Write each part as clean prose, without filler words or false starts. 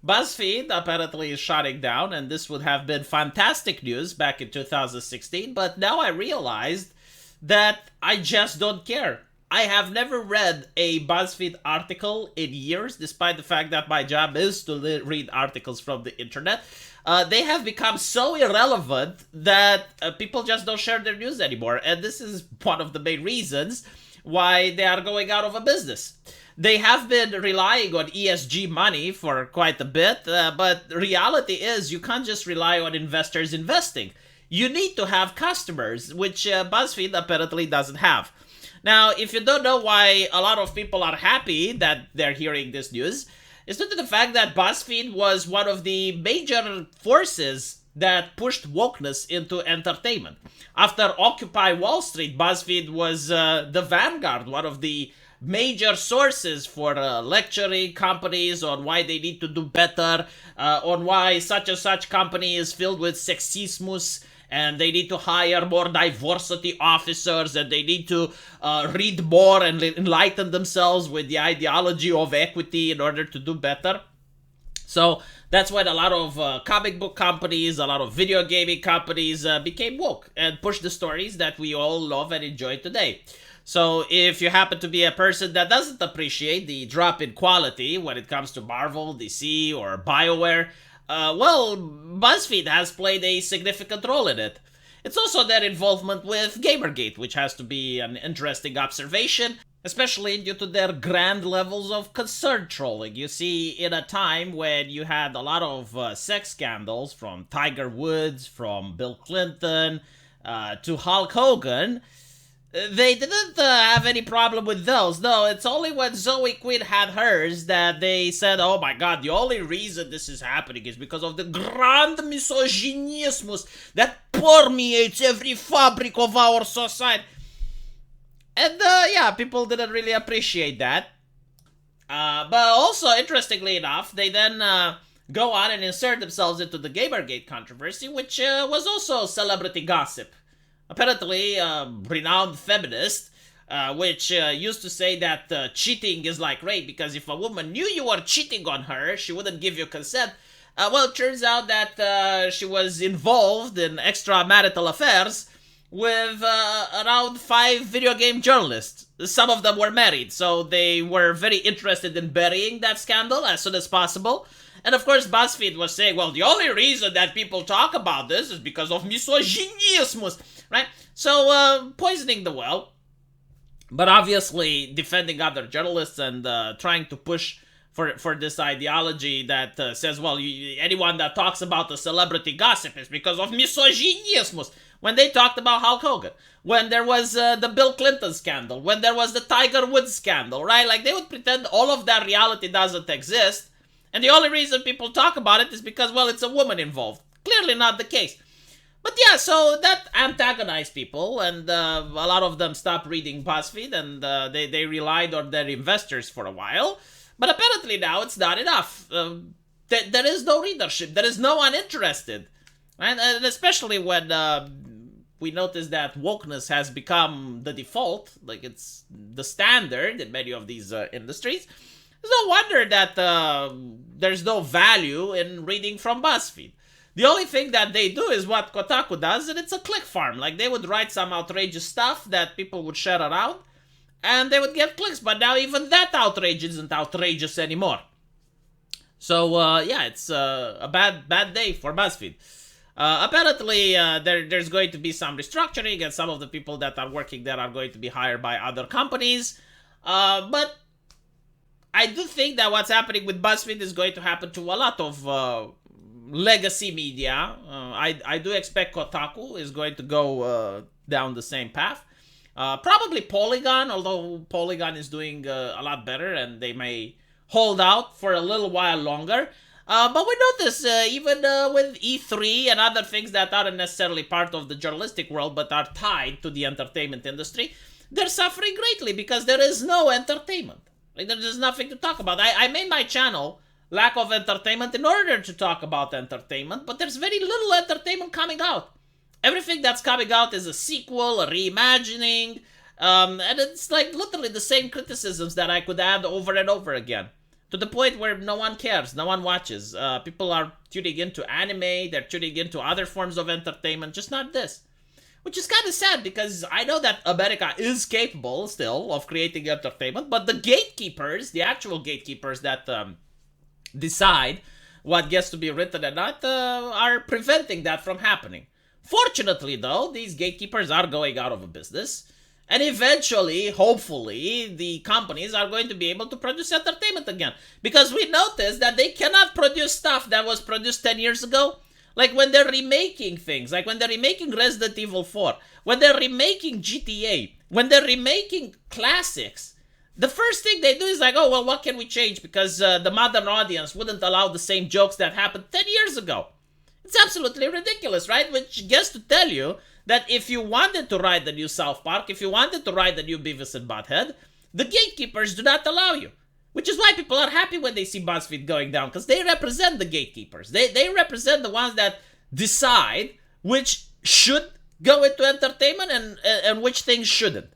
Buzzfeed apparently is shutting down, and this would have been fantastic news back in 2016, but now I realized that I just don't care. I have never read a BuzzFeed article in years, despite the fact that my job is to read articles from the internet. They have become so irrelevant that people just don't share their news anymore, and this is one of the main reasons why they are going out of a business. They have been relying on ESG money for quite a bit, but reality is you can't just rely on investors investing. You need to have customers, which BuzzFeed apparently doesn't have. Now, if you don't know why a lot of people are happy that they're hearing this news, it's due to the fact that BuzzFeed was one of the major forces that pushed wokeness into entertainment. After Occupy Wall Street, BuzzFeed was the vanguard, one of the major sources for lecturing companies on why they need to do better, on why such and such company is filled with sexismus, and they need to hire more diversity officers, and they need to read more and enlighten themselves with the ideology of equity in order to do better. So that's when a lot of comic book companies, a lot of video gaming companies became woke and pushed the stories that we all love and enjoy today. So if you happen to be a person that doesn't appreciate the drop in quality when it comes to Marvel, DC, or BioWare, well, BuzzFeed has played a significant role in it. It's also their involvement with Gamergate, which has to be an interesting observation, especially due to their grand levels of concern trolling. You see, in a time when you had a lot of sex scandals from Tiger Woods, from Bill Clinton, to Hulk Hogan, they didn't have any problem with those. No, it's only when Zoe Quinn had hers that they said, oh my god, the only reason this is happening is because of the grand misogynismus that permeates every fabric of our society. And yeah, people didn't really appreciate that. But also, interestingly enough, they then go on and insert themselves into the Gamergate controversy, which was also celebrity gossip. Apparently, a renowned feminist, which used to say that cheating is like rape, because if a woman knew you were cheating on her, she wouldn't give you consent. Well, it turns out that she was involved in extramarital affairs with around 5 video game journalists. Some of them were married, so they were very interested in burying that scandal as soon as possible. And of course, BuzzFeed was saying, well, the only reason that people talk about this is because of misogynismus, right? So, poisoning the well, but obviously defending other journalists and trying to push for this ideology that says, well, anyone that talks about the celebrity gossip is because of misogynismus. When they talked about Hulk Hogan, when there was the Bill Clinton scandal, when there was the Tiger Woods scandal, right? Like, they would pretend all of that reality doesn't exist, and the only reason people talk about it is because, well, it's a woman involved. Clearly not the case. But yeah, so that antagonized people, and a lot of them stopped reading BuzzFeed, and they relied on their investors for a while. But apparently now it's not enough. There is no readership. There is no one interested. Right? And especially when we notice that wokeness has become the default, like it's the standard in many of these industries. There's no wonder that there's no value in reading from BuzzFeed. The only thing that they do is what Kotaku does, and it's a click farm. Like, they would write some outrageous stuff that people would share around, and they would get clicks. But now even that outrage isn't outrageous anymore. So, yeah, it's a bad day for BuzzFeed. Apparently, there's going to be some restructuring, and some of the people that are working there are going to be hired by other companies. But I do think that what's happening with BuzzFeed is going to happen to a lot of legacy media. I do expect Kotaku is going to go down the same path. Probably Polygon, although Polygon is doing a lot better, and they may hold out for a little while longer. But we notice, even with E3 and other things that aren't necessarily part of the journalistic world, but are tied to the entertainment industry, they're suffering greatly because there is no entertainment. Like, there's nothing to talk about. I made my channel Lack of Entertainment in order to talk about entertainment, but there's very little entertainment coming out. Everything that's coming out is a sequel, a reimagining, and it's like literally the same criticisms that I could add over and over again. To the point where no one cares, no one watches. People are tuning into anime, they're tuning into other forms of entertainment, just not this. Which is kind of sad because I know that America is capable still of creating entertainment, but the gatekeepers, the actual gatekeepers that decide what gets to be written and not, are preventing that from happening. Fortunately, though, these gatekeepers are going out of business. And eventually, hopefully, the companies are going to be able to produce entertainment again. Because we noticed that they cannot produce stuff that was produced 10 years ago. Like when they're remaking things, like when they're remaking Resident Evil 4, when they're remaking GTA, when they're remaking classics, the first thing they do is like, oh, well, what can we change? Because the modern audience wouldn't allow the same jokes that happened 10 years ago. It's absolutely ridiculous, right? Which gets to tell you that if you wanted to write the new South Park, if you wanted to write the new Beavis and Butthead, the gatekeepers do not allow you. Which is why people are happy when they see Buzzfeed going down, because they represent the gatekeepers. They represent the ones that decide which should go into entertainment and which things shouldn't.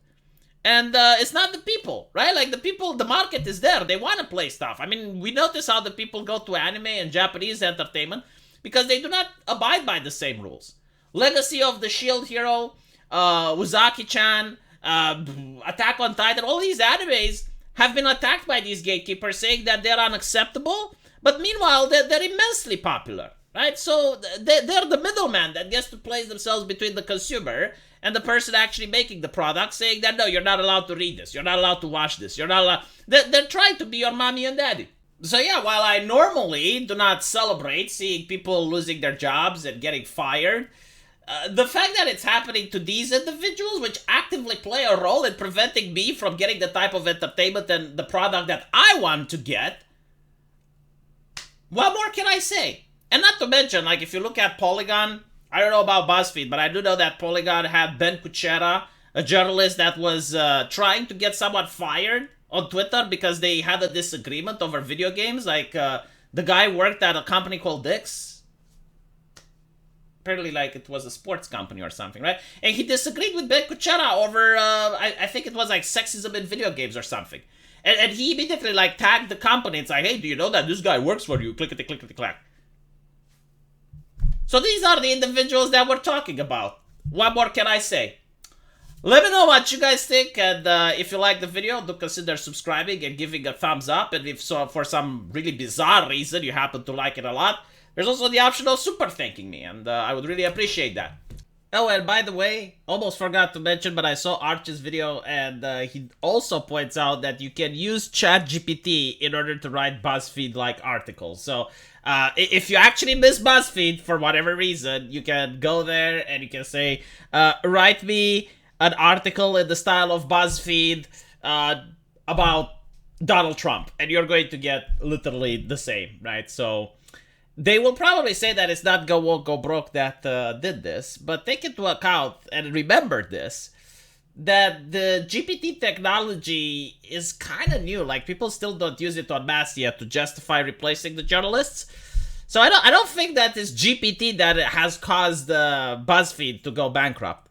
And it's not the people, right? Like the people, the market is there. They want to play stuff. I mean, we notice how the people go to anime and Japanese entertainment because they do not abide by the same rules. Legacy of the Shield Hero, Uzaki-chan, Attack on Titan, all these animes have been attacked by these gatekeepers saying that they're unacceptable, but meanwhile, they're immensely popular, right? So they're the middleman that gets to place themselves between the consumer and the person actually making the product, saying that, no, you're not allowed to read this, you're not allowed to watch this, you're not allowed... They're trying to be your mommy and daddy. So yeah, while I normally do not celebrate seeing people losing their jobs and getting fired, the fact that it's happening to these individuals, which actively play a role in preventing me from getting the type of entertainment and the product that I want to get, what more can I say? And not to mention, like, if you look at Polygon, I don't know about Buzzfeed, but I do know that Polygon had Ben Kuchera, a journalist that was trying to get someone fired on Twitter because they had a disagreement over video games. Like, the guy worked at a company called Dix. Apparently, like, it was a sports company or something, right? And he disagreed with Ben Kuchera over, I think it was, like, sexism in video games or something. And he immediately, like, tagged the company. It's like, hey, do you know that this guy works for you? Clickety-clickety-clack. So these are the individuals that we're talking about. What more can I say? Let me know what you guys think, and if you like the video, do consider subscribing and giving a thumbs up. And if so, for some really bizarre reason you happen to like it a lot, there's also the option of super thanking me, and I would really appreciate that. Oh, and by the way, almost forgot to mention, but I saw Arch's video, and he also points out that you can use ChatGPT in order to write BuzzFeed-like articles. So, if you actually miss BuzzFeed for whatever reason, you can go there and you can say, write me an article in the style of BuzzFeed about Donald Trump, and you're going to get literally the same, right? So they will probably say that it's not Go Woke, Go Broke that did this, but take into account and remember this, that the GPT technology is kind of new. Like, people still don't use it en masse yet to justify replacing the journalists. So I don't think that it's GPT that has caused BuzzFeed to go bankrupt.